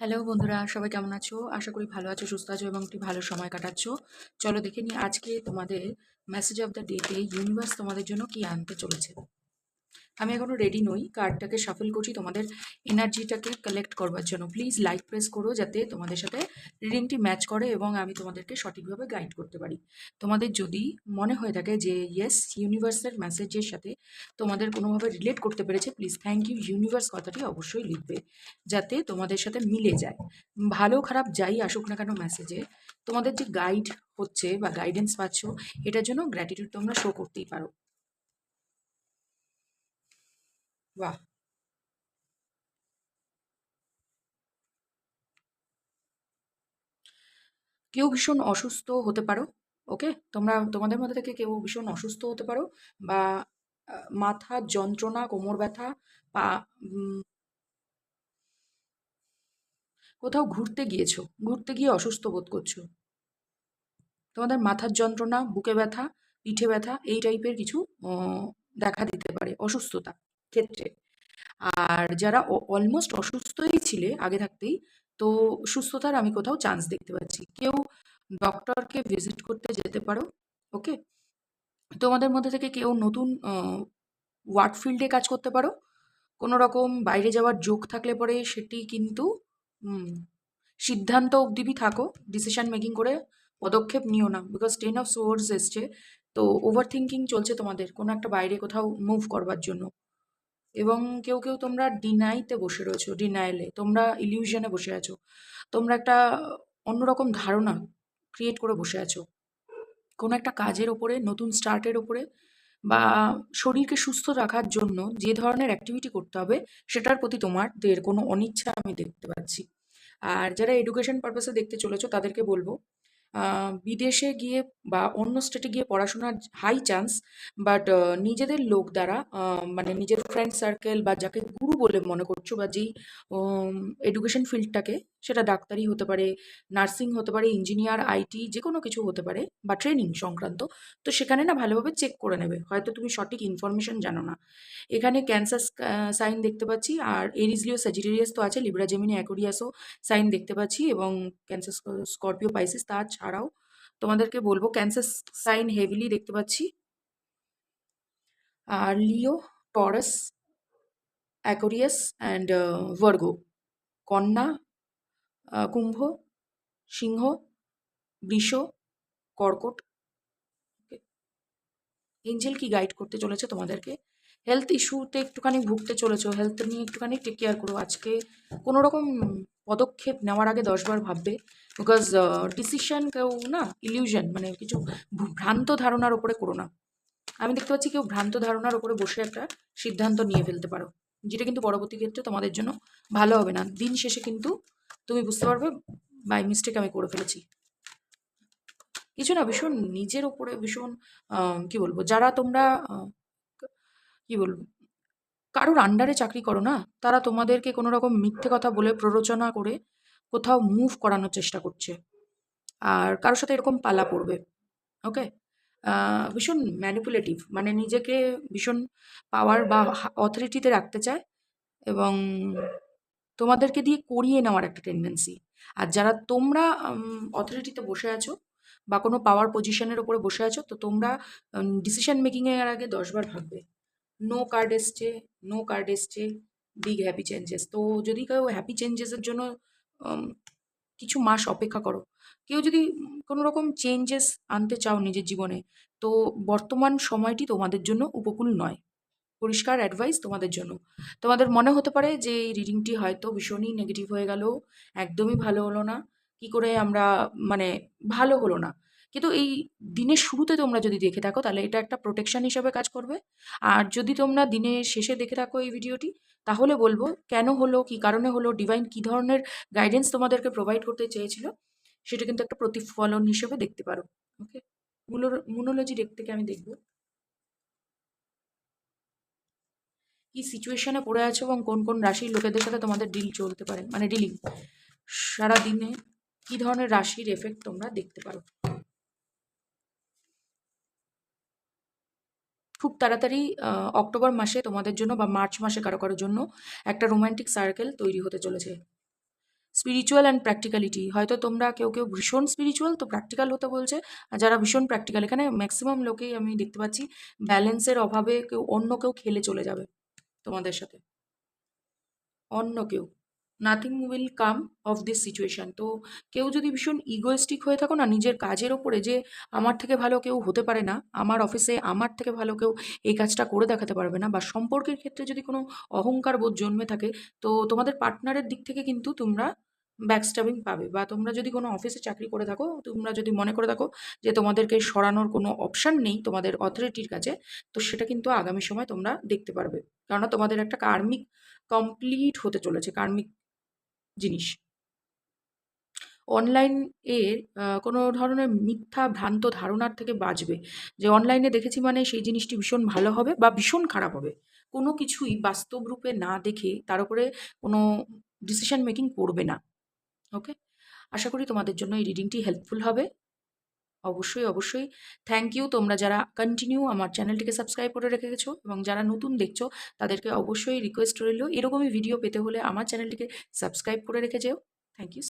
Hello বন্ধুরা, সবাই কেমন আছো? আশা করি ভালো আছো, সুস্থ আছো এবং একটি ভালো সময় কাটাচ্ছ। চলো দেখে নিই আজকে তোমাদের মেসেজ অফ দ্য ডেতে ইউনিভার্স তোমাদের জন্য কি আনতে চলেছে। আমি এখনো রেডি নই, কার্ডটাকে শাফল করছি তোমাদের এনার্জিটাকে কালেক্ট করবার জন্য। প্লিজ লাইক প্রেস করো যাতে তোমাদের সাথে রিডিংটি ম্যাচ করে এবং আমি তোমাদেরকে সঠিকভাবে গাইড করতে পারি। তোমাদের যদি মনে হয়ে থাকে যে ইয়েস, ইউনিভার্সের মেসেজের সাথে তোমাদের কোনোভাবে রিলেট করতে পেরেছে, প্লিজ থ্যাংক ইউ ইউনিভার্স কথাটি অবশ্যই লিখবে যাতে তোমাদের সাথে মিলে যায়। ভালো খারাপ যাই আসুক না কেন মেসেজে, তোমাদের যে গাইড হচ্ছে বা গাইডেন্স পাচ্ছ, এটার জন্য গ্র্যাটিটিউড তোমরা শো করতেই পারো। বাহ! কেউ ভীষণ অসুস্থ হতে পারো। ওকে, তোমরা তোমাদের মধ্যে থেকে কেউ ভীষণ অসুস্থ হতে পারো, বা মাথার যন্ত্রণা, কোমর ব্যথা, পা কোথাও ঘুরতে গিয়েছো, ঘুরতে গিয়ে অসুস্থ বোধ করছো। তোমাদের মাথার যন্ত্রণা, বুকে ব্যথা, পিঠে ব্যথা এই টাইপের কিছু দেখা দিতে পারে অসুস্থতা ক্ষেত্রে। আর যারা অলমোস্ট অসুস্থই ছিলে আগে থাকতেই, তো সুস্থতার আমি কোথাও চান্স দেখতে পাচ্ছি। কেউ ডক্টরকে ভিজিট করতে যেতে পারো। ওকে, তোমাদের মধ্যে থেকে কেউ নতুন ওয়ার্ক ফিল্ডে কাজ করতে পারো। কোনো রকম বাইরে যাওয়ার যোগ থাকলে পরে সেটি কিন্তু হুম, সিদ্ধান্ত অবধি থাকো, ডিসিশন মেকিং করে পদক্ষেপ নিও না, বিকজ টেন অফ সোর্স এসছে। তো ওভার থিঙ্কিং চলছে তোমাদের কোনো একটা বাইরে কোথাও মুভ করবার জন্য। এবং কেউ কেউ তোমরা ডিনাইতে বসে রয়েছো, ডিনায়ালে, তোমরা ইলিউশনে বসে আছো। তোমরা একটা অন্যরকম ধারণা ক্রিয়েট করে বসে আছো কোনো একটা কাজের ওপরে, নতুন স্টার্টের ওপরে, বা শরীরকে সুস্থ রাখার জন্য যে ধরনের অ্যাক্টিভিটি করতে হবে সেটার প্রতি তোমাদের কোনো অনিচ্ছা আমি দেখতে পাচ্ছি। আর যারা এডুকেশন পারপাসে দেখতে চলেছো তাদেরকে বলবো, বিদেশে গিয়ে বা অন্য স্টেটে গিয়ে পড়াশোনার হাই চান্স, বাট নিজেদের লোক দ্বারা, মানে নিজের ফ্রেন্ড সার্কেল বা যাকে গুরু বলে মনে করছো, বা যেই এডুকেশন ফিল্ডটাকে, সেটা ডাক্তারি হতে পারে, নার্সিং হতে পারে, ইঞ্জিনিয়ার, আইটি, যে কোনো কিছু হতে পারে, বা ট্রেনিং সংক্রান্ত, তো সেখানে না ভালোভাবে চেক করে নেবে, হয়তো তুমি সঠিক ইনফরমেশন জানো না। এখানে ক্যান্সার সাইন দেখতে পাচ্ছি, আর এরিস লিও স্যাজিটেরিয়াস তো আছে, লিব্রা জেমিনি অ্যাকোরিয়াসও সাইন দেখতে পাচ্ছি, এবং ক্যান্সার স্করপিও পাইসিস তাছাড়াও তোমাদেরকে বলবো ক্যান্সার সাইন হেভিলি দেখতে পাচ্ছি, আর লিও, টরাস, অ্যাকোরিয়াস অ্যান্ড ভার্গো, কন্যা, কুম্ভ, সিংহ, বৃষ, কর্কট। এঞ্জেল কি গাইড করতে চলেছে তোমাদেরকে? হেলথ ইস্যুতে একটুখানি ভুগতে চলেছো, হেলথ নিয়ে একটুখানি টেক কেয়ার করো আজকে। কোনো রকম পদক্ষেপ নেওয়ার আগে 10 বার ভাববে, বিকজ ডিসিশন কেউ না, ইলিউশন মানে কিছু ভ্রান্ত ধারণার ওপরে করো না। আমি দেখতে পাচ্ছি কেউ ভ্রান্ত ধারণার ওপরে বসে একটা সিদ্ধান্ত নিয়ে ফেলতে পারো, যেটা কিন্তু পরবর্তী ক্ষেত্রে তোমাদের জন্য ভালো হবে না। দিন শেষে কিন্তু তুমি বুঝতে পারবে বাই মিস্টেক আমি করে ফেলেছি কিছু না। ভীষণ নিজের ওপরে ভীষণ কি বলবো, যারা তোমরা আহ, কি বলবো, কারোর আন্ডারে চাকরি করো না, তারা তোমাদেরকে কোনো রকম মিথ্যে কথা বলে প্ররোচনা করে কোথাও মুভ করানোর চেষ্টা করছে, আর কারোর সাথে এরকম পালা পড়বে। ওকে, ভীষণ ম্যানিপুলেটিভ, মানে নিজেকে ভীষণ পাওয়ার বা অথরিটিতে রাখতে চায়, এবং তোমাদেরকে দিয়ে করিয়ে নেওয়ার একটা টেন্ডেন্সি। আর যারা তোমরা অথরিটিতে বসে আছো বা কোনো পাওয়ার পজিশনের উপরে বসে আছো, তো তোমরা ডিসিশন মেকিংয়ের আগে 10 বার ভাববে। নো কার্ড এসছে, নো কার্ড এসছে, বিগ হ্যাপি চেঞ্জেস। তো যদি কেউ হ্যাপি চেঞ্জেসের জন্য উম, কিছু মাস অপেক্ষা করো, কেউ যদি কোনো রকম চেঞ্জেস আনতে চাও নিজের জীবনে, তো বর্তমান সময়টি তোমাদের জন্য উপকূল নয়। পরিষ্কার অ্যাডভাইস তোমাদের জন্য। তোমাদের মনে হতে পারে যে এই রিডিংটি হয়তো ভীষণই নেগেটিভ হয়ে গেল, একদমই ভালো হলো না, কি করে আমরা, মানে ভালো হলো না। কিন্তু এই দিনের শুরুতে তোমরা যদি দেখে থাকো তাহলে এটা একটা প্রোটেকশন হিসাবে কাজ করবে। আর যদি তোমরা দিনের শেষে দেখে থাকো এই ভিডিওটি, তাহলে বলবো কেন হলো, কি কারণে হলো, ডিভাইন কি ধরনের গাইডেন্স তোমাদেরকে প্রোভাইড করতে চেয়েছিল, সেটা কিন্তু একটা প্রতিফলন হিসেবে দেখতে পারো। ওকে, মুনোলজি ডেক থেকে আমি দেখবো কি সিচুয়েশনে পড়ে আছো এবং কোন কোন রাশির লোকেদের সাথে তোমাদের ডিল চলতে পারে, মানে ডিলিং সারা দিনে কি ধরনের রাশির এফেক্ট তোমরা দেখতে পারো। খুব তাড়াতাড়ি অক্টোবর মাসে তোমাদের জন্য বা মার্চ মাসে কারো কারোর জন্য একটা রোমান্টিক সার্কেল তৈরি হতে চলেছে। স্পিরিচুয়াল অ্যান্ড প্র্যাকটিক্যালিটি, হয়তো তোমরা কেউ কেউ ভীষণ স্পিরিচুয়াল তো প্র্যাকটিক্যাল হতে বলছে, আর যারা ভীষণ প্র্যাকটিক্যাল, এখানে ম্যাক্সিমাম লোকেই আমি দেখতে পাচ্ছি ব্যালেন্সের অভাবে অন্য কেউ খেলে চলে যাবে তোমাদের সাথে, অন্য কেউ, nothing will come of this situation. তো কেউ যদি ভীষণ ইগোয়েস্টিক হয়ে থাকো না নিজের কাজের ওপরে, যে আমার থেকে ভালো কেউ হতে পারে না, আমার অফিসে আমার থেকে ভালো কেউ এই কাজটা করে দেখাতে পারবে না, বা সম্পর্কের ক্ষেত্রে যদি কোনো অহংকার বোধ জন্মে থাকে, তো তোমাদের পার্টনারের দিক থেকে কিন্তু তোমরা ব্যাকস্ট্যাবিং পাবে। বা তোমরা যদি কোনো অফিসে চাকরি করে থাকো, তোমরা যদি মনে করে থাকো যে তোমাদেরকে সরানোর কোনো অপশান নেই তোমাদের অথরিটির কাছে, তো সেটা কিন্তু আগামী সময় তোমরা দেখতে পারবে। কেননা তোমাদের একটা কার্মিক কমপ্লিট হতে চলেছে, কার্মিক জিনিস। অনলাইন এ কোনো ধরনের মিথ্যা ভ্রান্ত ধারণার থেকে বাঁচবে, যে অনলাইনে দেখেছি মানে সেই জিনিসটি ভীষণ ভালো হবে বা ভীষণ খারাপ হবে। কোনো কিছুই বাস্তব রূপে না দেখে তার উপরে কোনো ডিসিশন মেকিং করবে না। ওকে? আশা করি তোমাদের জন্য এই রিডিংটি হেল্পফুল হবে। অবশ্যই, অবশ্যই। থ্যাংক ইউ তোমরা যারা কন্টিনিউ আমার চ্যানেলটিকে সাবস্ক্রাইব করে রেখেছো, এবং যারা নতুন দেখছো তাদেরকে অবশ্যই রিকোয়েস্ট রইল এরকমই ভিডিও পেতে হলে আমার চ্যানেলটিকে সাবস্ক্রাইব করে রেখে যেও। Thank you.